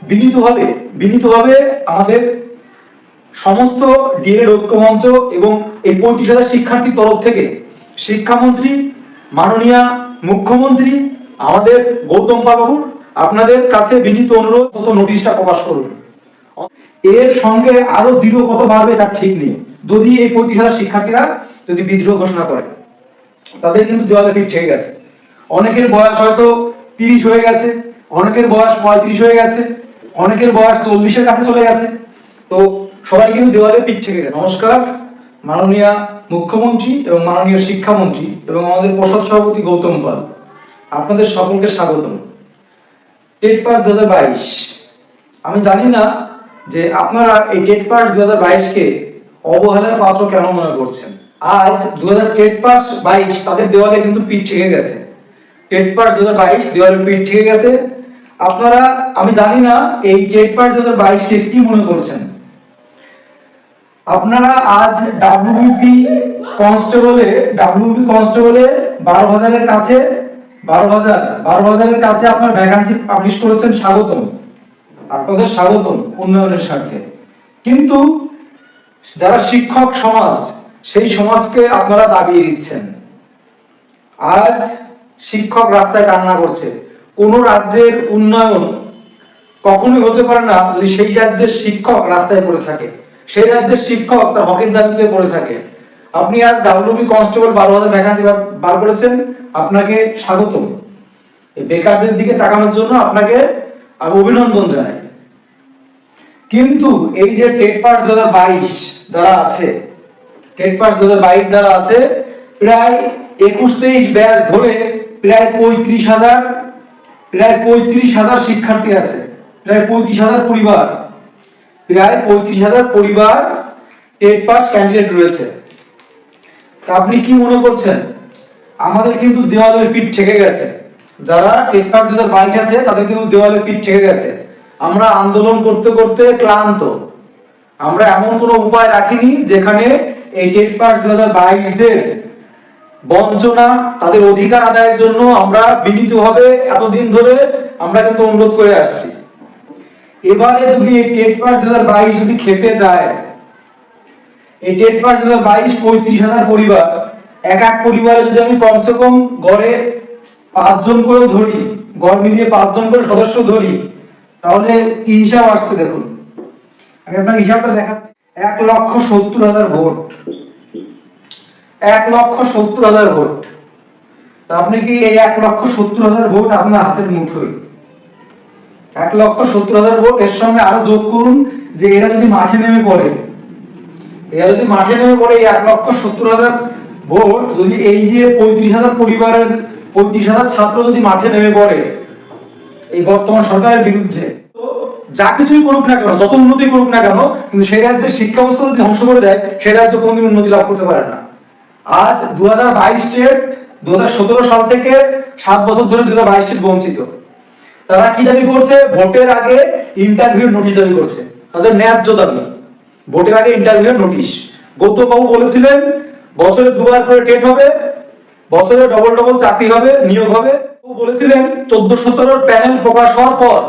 বিনীতভাবে বিনীতভাবে আমাদের সমস্ত ডিএলএড ঐক্যমঞ্চ এবং এই 35,000 শিক্ষার্থীর তরফ থেকে শিক্ষামন্ত্রী, মাননীয় মুখ্যমন্ত্রী আমাদের গৌতম বাবুর আপনাদের কাছে বিনীত অনুরোধ তত নোটিশটা প্রকাশ করুন। এর সঙ্গে আরো জিরো কত বাড়বে তার ঠিক নেই। যদি এই 35,000 শিক্ষার্থীরা যদি বিদ্রোহ ঘোষণা করে, তাদের কিন্তু দেওয়ালে পিঠ ঠেকে গেছে। অনেকের বয়স হয়তো 30 হয়ে গেছে, অনেকের বয়স 35 হয়ে গেছে, অনেকের বয়স 40-এর কাছে চলে গেছে। তো সবাই কিন্তু দেওয়ালে পিঠ ঠেকে গেছে। নমস্কার, মাননীয় মুখ্যমন্ত্রী এবং মাননীয় শিক্ষামন্ত্রী এবং আমাদের পর্ষদ সভাপতি গৌতম পাল, আপনাদের সকলকে স্বাগতম। টেট পাস 2022, আমি জানি না যে আপনারা এই টেট পাস 2022-কে অবহেলার পাত্র কেন মনে করছেন। আজ 2000 টেট পাস 22 তাদের দেওয়ালে কিন্তু পিঠ ঠেকে গেছে। টেট পাস 2022 দেওয়ালে পিঠ ঠেকে গেছে। আপনারা, আমি জানি না এই টেট পাস 2022-কে কি মনে করছেন। আপনারা আজ ডাব্লিউবি কনস্টেবলে 12,000-এর কাছে 12,000-এর কাছে আপনার ভ্যাকান্সি পাবলিশ করেছেন। স্বাগতম, আপনাদের স্বাগতম উন্নয়নের স্বার্থে। কিন্তু যারা শিক্ষক সমাজ, সেই সমাজকে আপনারা দাবিয়ে দিচ্ছেন। আজ শিক্ষক রাস্তায় কান্না করছে। কোন রাজ্যের উন্নয়ন কখনোই হতে পারে না যদি সেই রাজ্যের শিক্ষক রাস্তায় পড়ে থাকে, সেই রাজ্যের শিক্ষক তার হকের দাবিতে পড়ে থাকে। আপনি আজ ডাব্লিউবি কনস্টেবল 12,000 ভ্যাকান্সি বার করেছেন, আপনাকে স্বাগতম। এই বেকারদের দিকে তাকানোর জন্য আপনাকে আমি অভিনন্দন জানাই। কিন্তু এই যে টেট পাস 2022 যারা আছে, টেট পাস 2022 যারা আছে, প্রায় 21-23 ব্যাচ ধরে প্রায় 35,000 শিক্ষার্থী আছে, প্রায় 35,000 পরিবার, প্রায় 35,000 পরিবার টেট পাস ক্যান্ডিডেট রয়েছে। তা আপনি কি মনে করছেন? আমাদের কিন্তু দেওয়ালের পিঠ ঠেকে গেছে। যারা টেট পাস 2022 আছে তাদের কিন্তু দেওয়ালের পিঠ ঠেকে গেছে। আমরা আন্দোলন করতে করতে ক্লান্ত। আমরা এমন কোনো উপায় রাখিনি যেখানে এই টেট পাস 2022-দের বঞ্চনা, তাদের অধিকার আদায়ের জন্য আমরা বিনীতভাবে এতদিন ধরে আমরা কিন্তু অনুরোধ করে আসছি। এবারে যদি এই টেট পাস 2022 যদি খেপে যায়, এই টেট পাস 2022 35,000 পরিবার, এক পরিবারে যদি আমি কমসে কম গড়ে 5 জন করে ধরি, গড় মিলিয়ে 5 জন করে সদস্য ধরি, তাহলে কি হিসাব আসছে দেখুন। আমি আপনার হিসাবটা দেখাচ্ছি। 1,70,000 ভোট, 1,70,000 ভোট। তা আপনি কি এই 1,70,000 ভোট আপনার হাতের মুঠোয়? 1,70,000 ভোট, এর সঙ্গে আরো যোগ করুন যে এরা যদি মাঠে নেমে পড়ে, এই 1,70,000 ভোট যদি এই যে 35,000 পরিবারের 35,000 ছাত্র যদি মাঠে নেমে পড়ে এই বর্তমান সরকারের বিরুদ্ধে, যা কিছুই করুক না কেন, যত উন্নতি করুক না কেন, কিন্তু সেই রাজ্যের শিক্ষা ব্যবস্থা যদি ধ্বংস করে দেয়, সেই রাজ্য কোনোদিন উন্নতি লাভ করতে পারে না। আজ 2022 স্টেট 2017 সাল থেকে 7 বছর ধরে 2022 স্টেট বঞ্চিত। তারা কি দাবি করছে? ভোটের আগে ইন্টারভিউ নোটিশ দাবি করছে, তাদের ন্যায্য দাবি। ভোটের আগে ইন্টারভিউ নোটিশ। গৌতম বাবু বলেছিলেন বছরে 2বার করে টেট হবে, বছরে ডবল চাকরি হবে, নিয়োগ হবে। বলেছিলেন 14-17 প্যানেল প্রকাশ হওয়ার পর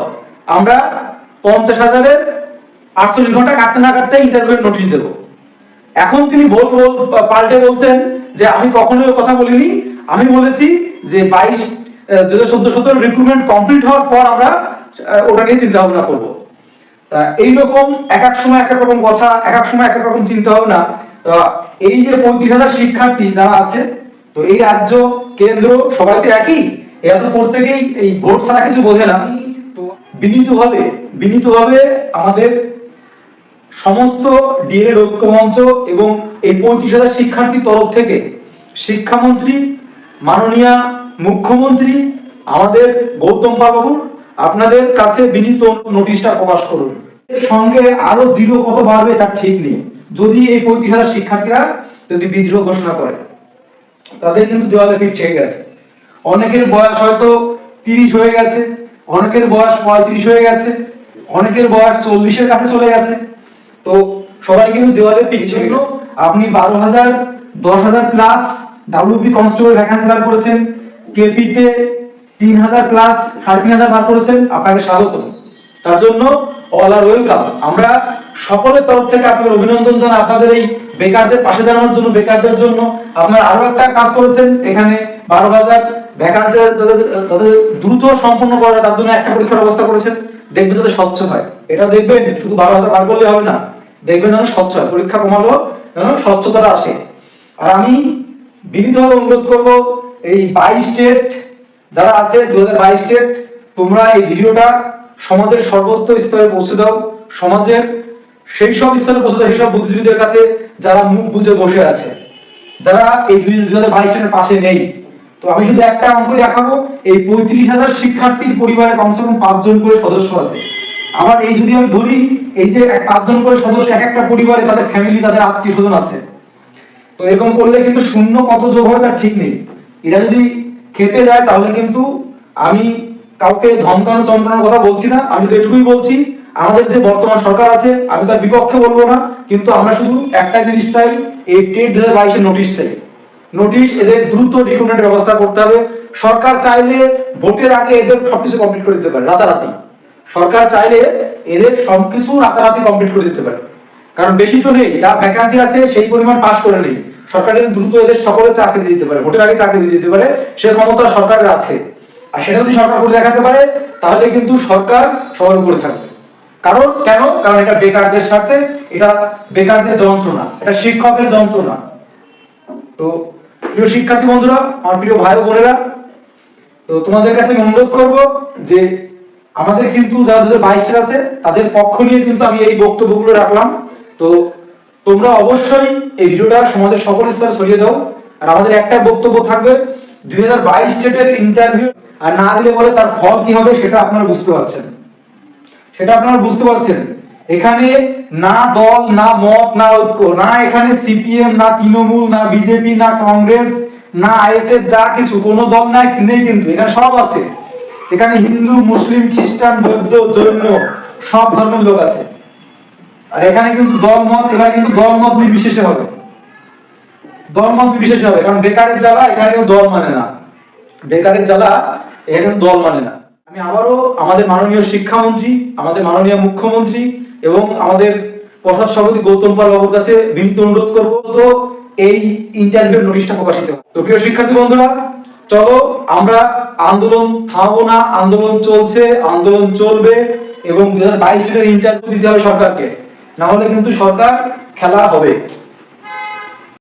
আমরা 50,000-এর 48 ঘন্টা কাটতে না কাটতে ইন্টারভিউ নোটিশ দেব। এখন তিনি পাল্টে বলছেন যে আমি কখনোই কথা বলিনি, আমি বলেছি যে 2014-17 রিক্রুটমেন্ট কমপ্লিট হওয়ার পর আমরা ওটা নিয়ে চিন্তা ভাবনা করবো। তা এইরকম এক সময় এক রকম কথা, এক সময় এক রকম চিন্তা ভাবনা। এই যে 35,000 শিক্ষার্থী যারা আছে, তো এই রাজ্য কেন্দ্র সবাই তো একই, এরা তো প্রত্যেকেই এই ভোট ছাড়া কিছু বোঝে না। তো বিনীতভাবে আমাদের সমস্ত ডিএলএড ঐক্যমঞ্চ এবং এই 35,000 শিক্ষার্থীর তরফ থেকে শিক্ষামন্ত্রী, মাননীয় মুখ্যমন্ত্রী আমাদের গৌতম বাবু আপনাদের কাছে বিনীত নোটিশটা প্রকাশ করুন। এর সঙ্গে আরো জিরো কত বাড়বে তার ঠিক নেই। যদি এই 35,000 শিক্ষার্থীরা যদি বিদ্রোহ ঘোষণা করে, তাদের কিন্তু দেওয়ালে পিঠ ঠেকে গেছে। অনেকের বয়স হয়তো 30 হয়ে গেছে, অনেকের বয়স 35 হয়ে গেছে, অনেকের বয়স 40-এর কাছে চলে গেছে। তো সবাই কিন্তু দেওয়ালে পিঠ ঠেকে গেছে। আপনি 12,000 10,000 প্লাস ডাব্লিউবি কনস্টেবল ভ্যাকান্সি বার করেছেন, কেপিতে 3,000 প্লাস 3,500 বার করেছেন, আপনাকে স্বাগত। তার জন্য অল আর ওয়েলকাম। আমরা সকলের তরফ থেকে আপনাদের অভিনন্দন জানাই আপনাদের এই বেকারদের পাশে দাঁড়ানোর জন্য, বেকারদের জন্য। আপনারা আরো একটা কাজ করেছেন, এখানে 12,000 ভ্যাকান্সি তাদের দ্রুত সম্পন্ন করা যায় তার জন্য একটা পরীক্ষার ব্যবস্থা করেছেন। দেখবেন যাতে স্বচ্ছ হয়, এটা দেখবেন শুধু 12,000 বার করলে হবে না, দেখবেন যেন স্বচ্ছ হয়, পরীক্ষা কমালো যেন স্বচ্ছতাটা আসে। আর আমি বিনীতভাবে অনুরোধ করব, এই 22 স্টেট যারা আছে, 2022 স্টেট, তোমরা এই ভিডিওটা সমাজের সর্বোচ্চ স্তরে পৌঁছে দাও, সমাজের সেই সব স্তরে পৌঁছে দাও, সেই সব বুদ্ধিজীবীদের কাছে যারা মুখ বুজে বসে আছে, যারা এই 2022 সালের পাশে নেই। তো আমি শুধু একটা অঙ্ক দেখাবো, এই 35,000 শিক্ষার্থীর পরিবারে কমসে কম 5 জন করে সদস্য আছে। আবার এই যদি আমি ধরি, এই যে 5 জন করে সদস্য, এক একটা পরিবারে তাদের ফ্যামিলি, তাদের আত্মীয় স্বজন আছে। তো এরকম করলে কিন্তু শূন্য কত যোগ হয় তার ঠিক নেই। এটা যদি খেপে যায় তাহলে কিন্তু, আমি কাউকে ধমকানো চমকানোর কথা বলছি না, আমি তো এটুকুই বলছি, আমাদের যে বর্তমান সরকার আছে আমি তার বিপক্ষে বলবো না, কিন্তু আমরা শুধু একটা জিনিস চাই, এই টেট 2022 নোটিশ চাই। নোটিশ, এদের দ্রুত রিক্রুটমেন্টের ব্যবস্থা করতে হবে। সরকার চাইলে ভোটের আগে এদের সবকিছু কমপ্লিট করে দিতে পারে রাতারাতি। সরকার চাইলে এদের সবকিছু রাতারাতি কমপ্লিট করে দিতে পারে, কারণ বেশি তো নেই, যা ভ্যাকান্সি আছে সেই পরিমাণ পাস করে নেই। সরকার দ্রুত এদের সকলে চাকরি দিতে পারে, ভোটের আগে চাকরি দিতে পারে, সে ক্ষমতা সরকারের আছে। আর সেটা যদি সরকার করে দেখাতে পারে তাহলে কিন্তু সরকার সবার উপরে থাকবে। কারণ কেন? কারণ এটা বেকারদের সাথে, এটা বেকারদের যন্ত্রণা, এটা শিক্ষকের যন্ত্রণা। তো প্রিয় শিক্ষার্থী বন্ধুরা, আমার প্রিয় ভাই বোনেরা, তো তোমাদের কাছে আমি অনুরোধ করবো যে আমাদের কিন্তু যারা 2022 আছে তাদের পক্ষ নিয়ে কিন্তু আমি এই বক্তব্যগুলো রাখলাম। তো তোমরা অবশ্যই এই ভিডিওটা সমাজের সকল স্তরে ছড়িয়ে দাও। আর আমাদের একটা বক্তব্য থাকবে, 2022 স্টেটের ইন্টারভিউ আর না দিলে বলে তার ফল কি হবে সেটা আপনারা বুঝতে পারছেন, সেটা আপনারা বুঝতে পারছেন। এখানে না দল, না মত, না ঐক্য, না এখানে সিপিএম, না তৃণমূল, না বিজেপি, না কংগ্রেস, না আইএসএফ, যা কিছু কোনো দল নাই নেই, কিন্তু এখানে সব আছে। এখানে হিন্দু, মুসলিম, খ্রিস্টান, বৌদ্ধ, জৈন, সব ধর্মের লোক আছে। আর এখানে কিন্তু দল মত, এখানে কিন্তু দল মত নির্বিশেষে হবে, দল মত নির্বিশেষে হবে। কারণ বেকারের জ্বালা এখানে কেউ দল মানে না, বেকারের জ্বালা এখানে দল মানে না। আমি আবারও আমাদের মাননীয় শিক্ষামন্ত্রী, আমাদের মাননীয় মুখ্যমন্ত্রী এবং আমাদের পর্ষদ সভাপতি গৌতম পাল বাবুর কাছে বিনীত অনুরোধ করবো, তো এই ইন্টারভিউ নোটিশটা প্রকাশিত। তো প্রিয় শিক্ষার্থী বন্ধুরা, চলো আমরা আন্দোলন থামাবো না, আন্দোলন চলছে, আন্দোলন চলবে, এবং 2022 সালের ইন্টারভিউ দিতে হবে সরকারকে, না হলে কিন্তু সরকার খেলা হবে।